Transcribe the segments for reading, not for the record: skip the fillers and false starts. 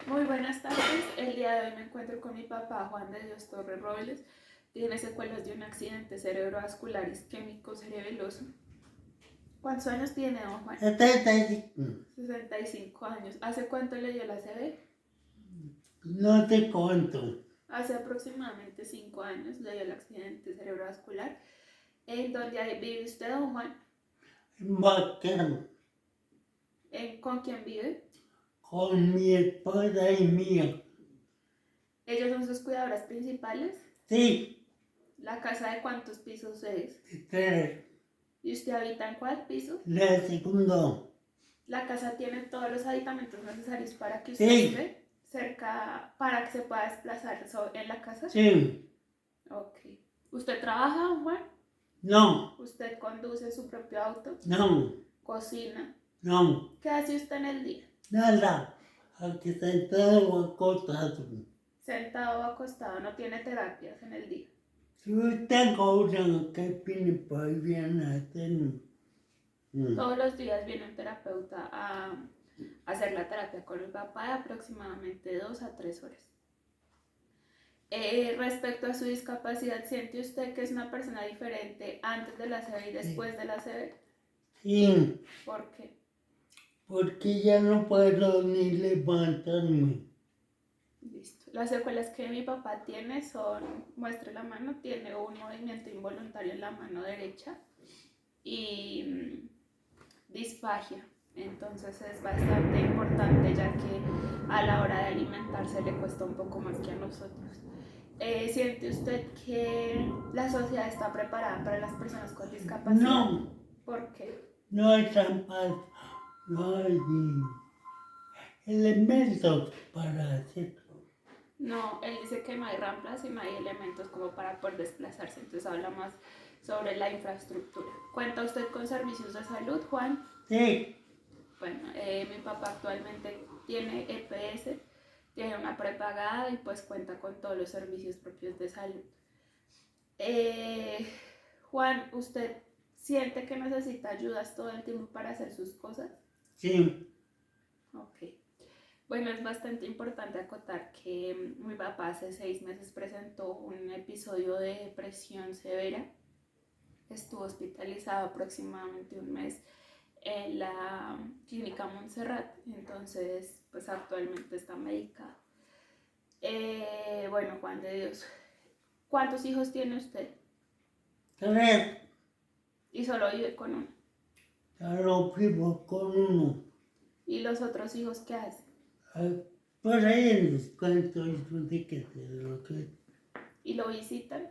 Muy buenas tardes. El día de hoy me encuentro con mi papá Juan de Dios Torres Robles. Tiene secuelas de un accidente cerebrovascular isquémico cerebeloso. ¿Cuántos años tiene, don Juan? 75. 65 años. ¿Hace cuánto le dio la CB? No te cuento. Hace aproximadamente 5 años le dio el accidente cerebrovascular. ¿En dónde vive usted, don Juan? Bacán. ¿Con quién vive? Con mi esposa y mía. ¿Ellos son sus cuidadoras principales? Sí, ¿La casa de cuántos pisos es? 3. ¿Y usted habita en cuál piso? La segunda. La casa tiene todos los aditamentos necesarios para que usted Sí, esté cerca, para que se pueda desplazar en la casa. sí. Ok. ¿Usted trabaja, don Juan? No, ¿Usted conduce su propio auto? no, ¿Cocina? no. ¿Qué hace usted en el día? Nada. Aquí sentado o acostado. Sentado o acostado, no tiene terapias en el día. Yo tengo una que viene por bien a hacer. Todos los días viene un terapeuta a hacer la terapia con el papá de aproximadamente 2 a 3 horas. Respecto a su discapacidad, ¿siente usted que es una persona diferente antes de la CB y después de la CB? Sí, ¿Por qué? porque ya no puedo ni levantarme. Listo. Las secuelas que mi papá tiene son, muestre la mano, tiene un movimiento involuntario en la mano derecha y disfagia. Entonces es bastante importante ya que a la hora de alimentarse le cuesta un poco más que a nosotros. ¿Siente usted que la sociedad está preparada para las personas con discapacidad? No, ¿Por qué? no hay trampas, no hay elementos para hacerlo. No, él dice que no hay rampas y no hay elementos como para poder desplazarse, entonces habla más sobre la infraestructura. ¿Cuenta usted con servicios de salud, Juan? Sí, Bueno, mi papá actualmente tiene EPS, tiene una prepagada y pues cuenta con todos los servicios propios de salud. Eh, Juan, ¿usted siente que necesita ayudas todo el tiempo para hacer sus cosas? sí, Ok. Bueno, es bastante importante acotar que mi papá hace 6 meses presentó un episodio de depresión severa. Estuvo hospitalizado aproximadamente un mes en la clínica Montserrat, entonces pues actualmente está medicado. Bueno, Juan de Dios, ¿cuántos hijos tiene usted? 3. Y solo vive con uno. Solo vivo con uno. ¿Y los otros hijos qué hacen? Ah, por ahí les cuento de que se lo que ¿Y lo visitan?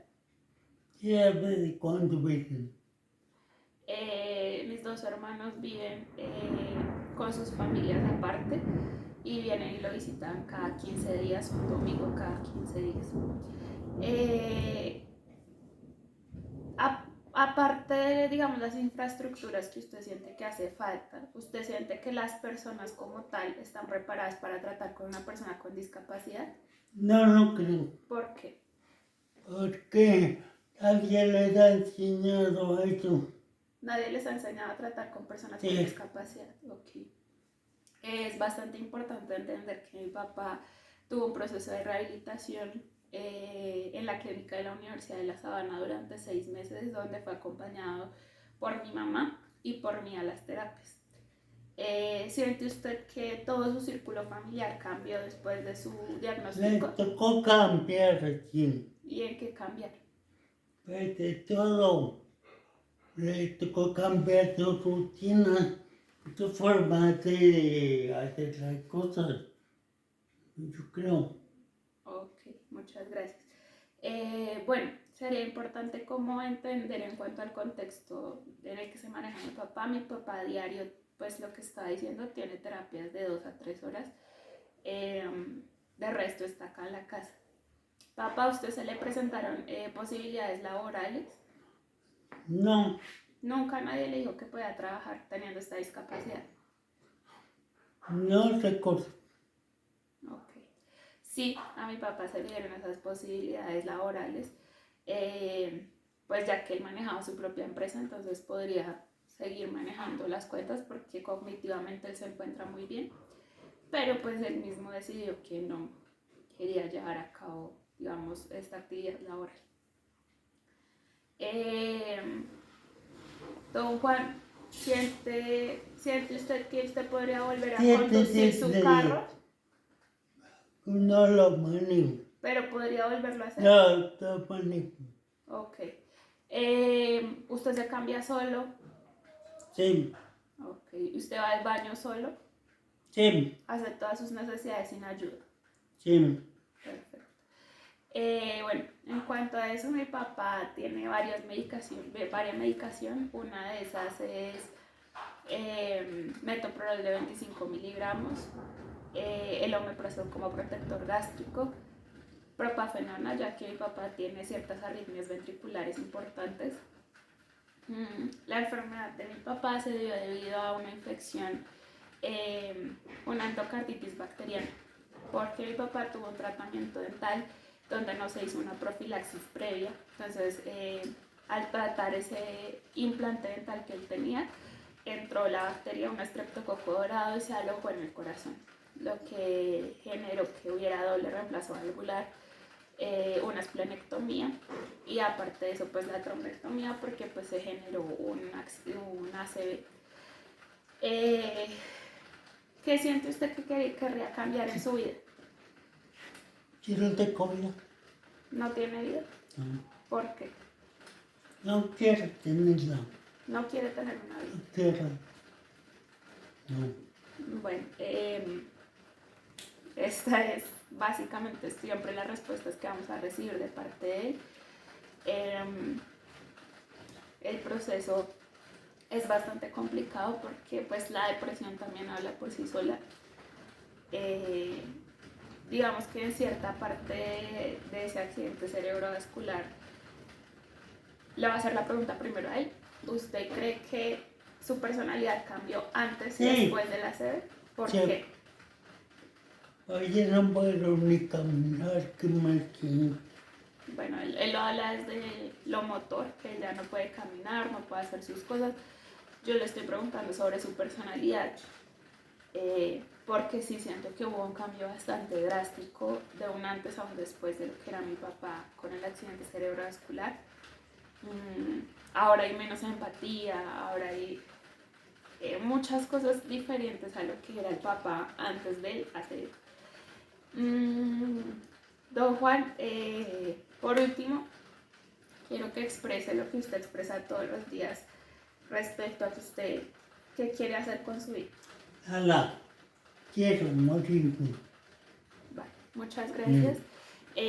ya de cuando vienen. Mis dos hermanos viven con sus familias aparte y vienen y lo visitan cada 15 días, un domingo cada 15 días. Eh, Aparte de, digamos, las infraestructuras que usted siente que hace falta, ¿usted siente que las personas como tal están preparadas para tratar con una persona con discapacidad? No, no creo. ¿Por qué? Porque alguien les ha enseñado eso. Nadie les ha enseñado a tratar con personas con Sí, discapacidad. Ok. Es bastante importante entender que mi papá tuvo un proceso de rehabilitación en la clínica de la Universidad de La Sabana durante 6 meses, donde fue acompañado por mi mamá y por mí a las terapias. ¿Siente usted que todo su círculo familiar cambió después de su le diagnóstico? tocó cambiar así. ¿Y en qué cambiar? Pues de todo. Le tocó cambiar su rutina, su forma de hacer las cosas. Yo creo. Ok, muchas gracias. Bueno, sería importante como entender en cuanto al contexto en el que se maneja mi papá. Mi papá a diario, pues lo que está diciendo, tiene terapias de 2 a 3 horas. Eh, de resto está acá en la casa. Papá, ¿a usted se le presentaron posibilidades laborales? No, Nunca nadie le dijo que pueda trabajar teniendo esta discapacidad. no sé cosas. Ok. Sí, a mi papá se le dieron esas posibilidades laborales, eh, pues ya que él manejaba su propia empresa, entonces podría seguir manejando las cuentas porque cognitivamente él se encuentra muy bien. pero pues él mismo decidió que no quería llevar a cabo, digamos, esta actividad laboral. Don Juan, ¿siente usted que usted podría volver a conducir su carro? No lo manejo. Pero podría volverlo a hacer. No, lo manejo. Ok. ¿Usted se cambia solo? Sí, Ok. ¿Usted va al baño solo? sí, ¿Hace todas sus necesidades sin ayuda? sí. Perfecto. Bueno, en cuanto a eso, mi papá tiene varias medicación. Una de esas es metoprolol de 25 miligramos, el omeprazol como protector gástrico, propafenona, ya que mi papá tiene ciertas arritmias ventriculares importantes. La enfermedad de mi papá se dio debido a una infección, una endocarditis bacteriana, porque mi papá tuvo un tratamiento dental donde no se hizo una profilaxis previa. Entonces, al tratar ese implante dental que él tenía, entró la bacteria, un estreptococo dorado, y se alojó en el corazón, lo que generó que hubiera doble reemplazo valvular, una esplenectomía, y aparte de eso pues la trombectomía, porque pues se generó un ACV. ¿Qué siente usted que querría cambiar en su vida? Quiero de comida. ¿No tiene vida? No, ¿Por qué? no quiero tenerla. No quiere tener una vida. No quiero. No. Bueno, esta es básicamente siempre las respuestas que vamos a recibir de parte de él. El proceso es bastante complicado porque pues la depresión también habla por sí sola. Digamos que en cierta parte de ese accidente cerebrovascular, le va a hacer la pregunta primero a él. ¿Usted cree que su personalidad cambió antes y después de la sede? ¿Por qué? Oye, no puedo ni caminar, qué mal que... Bueno, él lo habla desde lo motor, que él ya no puede caminar, no puede hacer sus cosas. Yo le estoy preguntando sobre su personalidad, porque sí siento que hubo un cambio bastante drástico de un antes a un después de lo que era mi papá con el accidente cerebrovascular. Ahora hay menos empatía, ahora hay muchas cosas diferentes a lo que era el papá antes de él hacer. Don Juan, por último, quiero que exprese lo que usted expresa todos los días respecto a que usted, ¿qué quiere hacer con su vida? Quiero morirme. Vale, muchas gracias.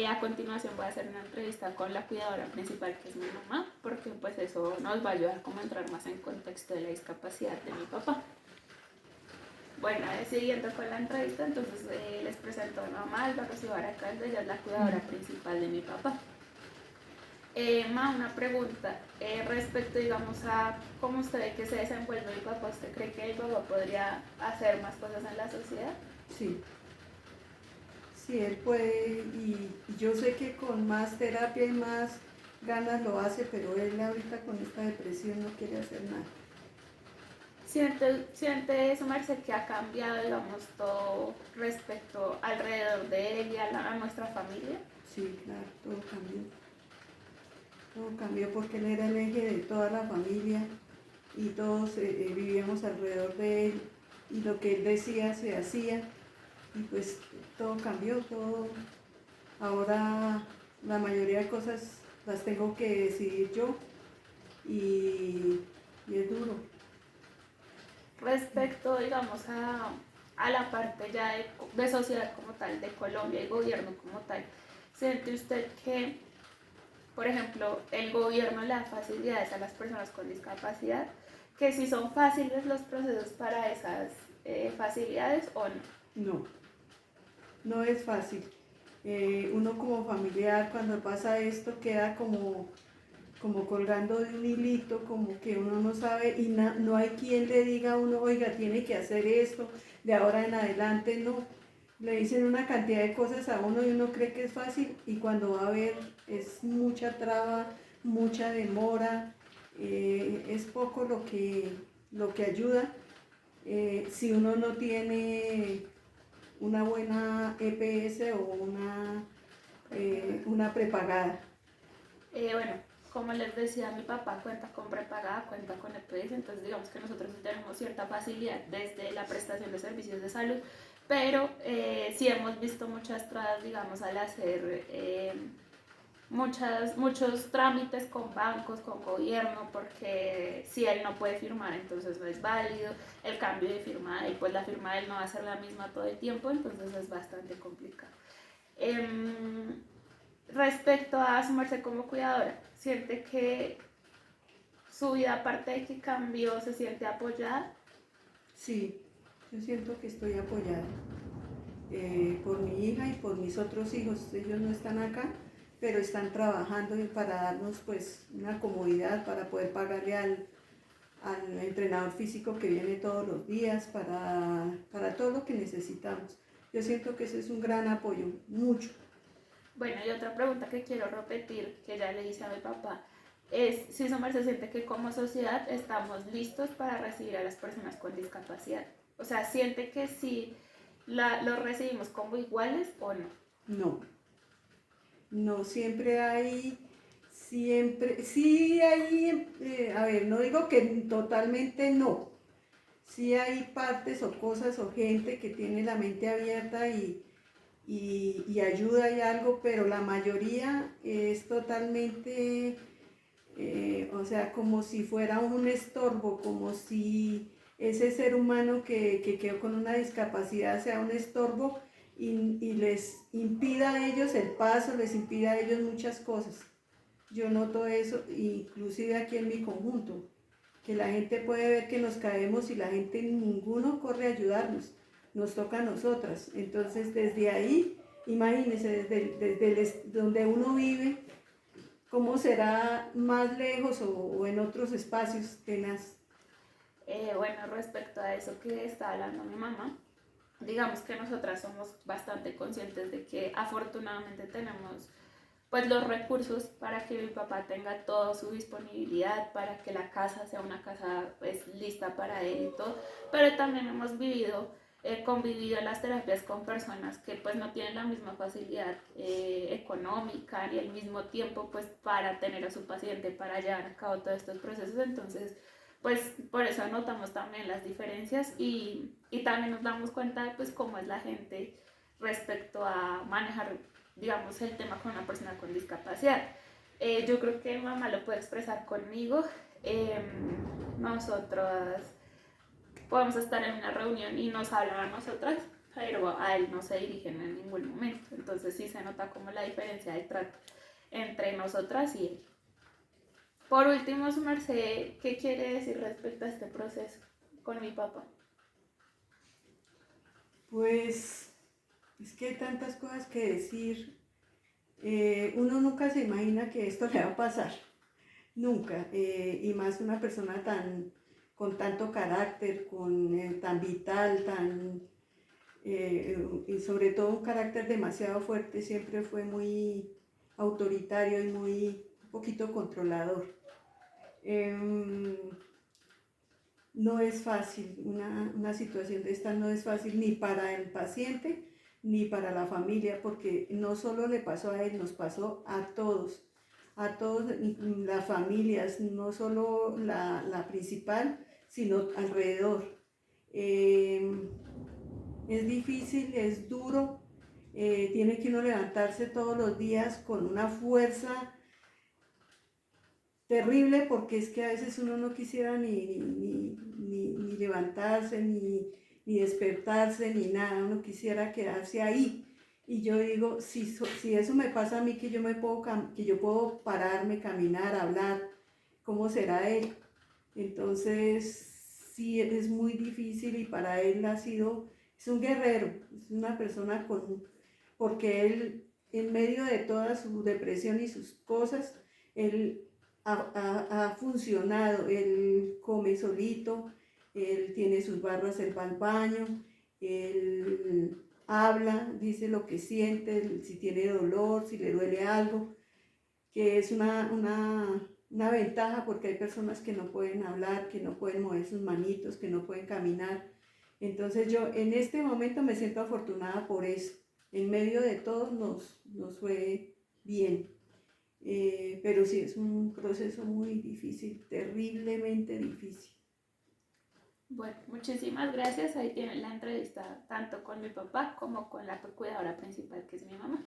A continuación voy a hacer una entrevista con la cuidadora principal, que es mi mamá, porque pues eso nos va a ayudar como a entrar más en contexto de la discapacidad de mi papá. Bueno, siguiendo con la entrevista, entonces les presento a mi mamá, Alba Rocío Baracaldo, ella es la cuidadora principal de mi papá. Ma, una pregunta respecto, digamos, a cómo usted ve que se desenvuelve mi papá. ¿Usted cree que mi papá podría hacer más cosas en la sociedad? Sí, sí, él puede, y yo sé que con más terapia y más ganas lo hace, pero él ahorita con esta depresión no quiere hacer nada. ¿Siente su merced que ha cambiado, digamos, todo respecto alrededor de él y a nuestra familia? Sí, claro, todo cambió. Todo cambió porque él era el eje de toda la familia y todos vivíamos alrededor de él y lo que él decía se hacía y pues todo cambió, todo. Ahora la mayoría de cosas las tengo que decidir yo y es duro. Respecto, digamos, a la parte ya de sociedad como tal, de Colombia y gobierno como tal, ¿siente usted que, por ejemplo, el gobierno le da facilidades a las personas con discapacidad, que si son fáciles los procesos para esas facilidades o no? No, no es fácil. Uno como familiar cuando pasa esto queda como colgando de un hilito, como que uno no sabe y no hay quien le diga a uno, oiga, tiene que hacer esto, de ahora en adelante no. Le dicen una cantidad de cosas a uno y uno cree que es fácil y cuando va a ver es mucha traba, mucha demora, es poco lo que ayuda. Si uno no tiene una buena EPS o una prepagada? Bueno, como les decía, mi papá cuenta con prepagada, cuenta con EPS, entonces digamos que nosotros sí tenemos cierta facilidad desde la prestación de servicios de salud, pero sí hemos visto muchas trabas, digamos, al hacer muchos trámites con bancos, con gobierno, porque si él no puede firmar, entonces no es válido, el cambio de firma de él, pues la firma de él no va a ser la misma todo el tiempo, entonces es bastante complicado. Respecto a sumarse como cuidadora, ¿siente que su vida, aparte de que cambió, se siente apoyada? Sí, yo siento que estoy apoyada por mi hija y por mis otros hijos. Ellos no están acá, pero están trabajando para darnos pues una comodidad para poder pagarle al entrenador físico que viene todos los días, para todo lo que necesitamos. Yo siento que ese es un gran apoyo, mucho. Bueno, y otra pregunta que quiero repetir, que ya le hice a mi papá, es si su merced siente que como sociedad estamos listos para recibir a las personas con discapacidad. O sea, ¿siente que sí los recibimos como iguales o no? No, no, sí hay, a ver, no digo que totalmente no, sí hay partes o cosas o gente que tiene la mente abierta y ayuda y algo, pero la mayoría es totalmente, o sea, como si fuera un estorbo, como si ese ser humano que quedó con una discapacidad sea un estorbo y les impida a ellos el paso, les impida a ellos muchas cosas. Yo noto eso, inclusive aquí en mi conjunto, que la gente puede ver que nos caemos y la gente ninguno corre a ayudarnos, nos toca a nosotras. Entonces desde ahí, imagínense, donde uno vive, cómo será más lejos o en otros espacios tenaz. Bueno, respecto a eso que está hablando mi mamá, digamos que nosotras somos bastante conscientes de que afortunadamente tenemos pues los recursos para que mi papá tenga toda su disponibilidad, para que la casa sea una casa pues lista para él y todo, pero también hemos convivido en las terapias con personas que pues no tienen la misma facilidad económica ni el mismo tiempo pues para tener a su paciente, para llevar a cabo todos estos procesos, entonces pues por eso notamos también las diferencias y también nos damos cuenta de pues cómo es la gente respecto a manejar, digamos, el tema con una persona con discapacidad. Yo creo que mi mamá lo puede expresar conmigo. Nosotros podemos estar en una reunión y nos hablan a nosotras, pero a él no se dirigen en ningún momento. Entonces sí se nota como la diferencia de trato entre nosotras y él. Por último, su merced, ¿qué quiere decir respecto a este proceso con mi papá? Pues es que hay tantas cosas que decir. Uno nunca se imagina que esto le va a pasar, nunca, y más una persona con tanto carácter, tan vital, y sobre todo un carácter demasiado fuerte, siempre fue muy autoritario y un poquito controlador. No es fácil, una situación de esta no es fácil ni para el paciente ni para la familia, porque no solo le pasó a él, nos pasó a todas las familias, no solo la principal, sino alrededor. Es difícil, es duro, tiene que uno levantarse todos los días con una fuerza terrible, porque es que a veces uno no quisiera ni levantarse, ni despertarse, ni nada, uno quisiera quedarse ahí. Y yo digo, si eso me pasa a mí, que yo puedo pararme, caminar, hablar, ¿cómo será él? Entonces, sí, es muy difícil y para él es un guerrero, es una persona porque él, en medio de toda su depresión y sus cosas, él ha funcionado, él come solito, él tiene sus barras, él va al baño, él habla, dice lo que siente, si tiene dolor, si le duele algo, que es una ventaja porque hay personas que no pueden hablar, que no pueden mover sus manitos, que no pueden caminar. Entonces yo en este momento me siento afortunada por eso. En medio de todo nos fue bien. Pero sí es un proceso muy difícil, terriblemente difícil. Bueno, muchísimas gracias. Ahí tienen la entrevista tanto con mi papá como con la cuidadora principal, que es mi mamá.